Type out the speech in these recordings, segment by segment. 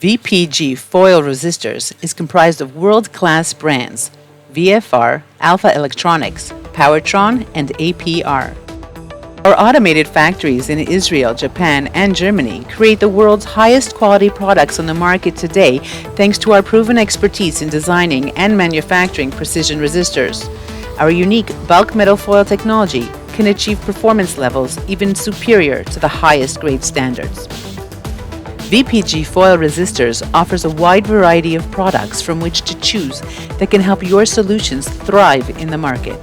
VPG Foil Resistors is comprised of world-class brands VFR, Alpha Electronics, Powertron, and APR. Our automated factories in Israel, Japan, and Germany create the world's highest quality products on the market today thanks to our proven expertise in designing and manufacturing precision resistors. Our unique bulk metal foil technology can achieve performance levels even superior to the highest grade standards. VPG Foil Resistors offers a wide variety of products from which to choose that can help your solutions thrive in the market.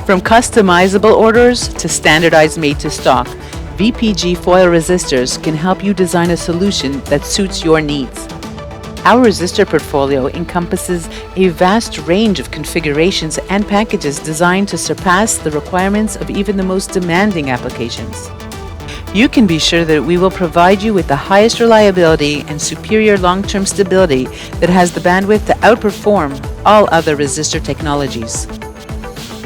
From customizable orders to standardized made-to-stock, VPG Foil Resistors can help you design a solution that suits your needs. Our resistor portfolio encompasses a vast range of configurations and packages designed to surpass the requirements of even the most demanding applications. You can be sure that we will provide you with the highest reliability and superior long-term stability that has the bandwidth to outperform all other resistor technologies.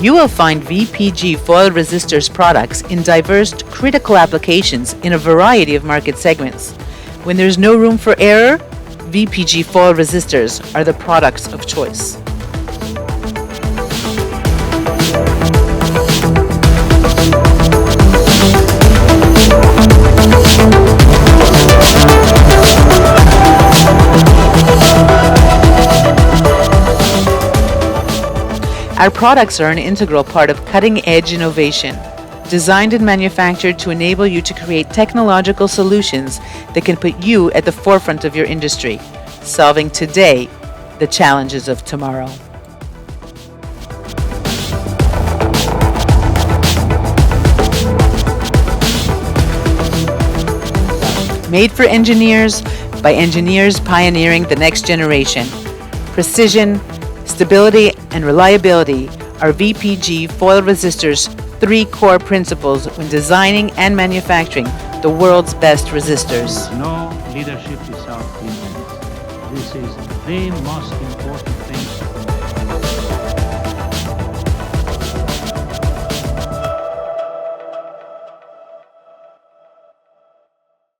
You will find VPG Foil Resistors products in diverse critical applications in a variety of market segments. When there's no room for error, VPG Foil Resistors are the products of choice. Our products are an integral part of cutting-edge innovation, designed and manufactured to enable you to create technological solutions that can put you at the forefront of your industry, solving today the challenges of tomorrow. Made for engineers, by engineers pioneering the next generation. Precision, stability, and reliability are VPG Foil Resistors' three core principles when designing and manufacturing the world's best resistors. No leadership without influence. This is the most important thing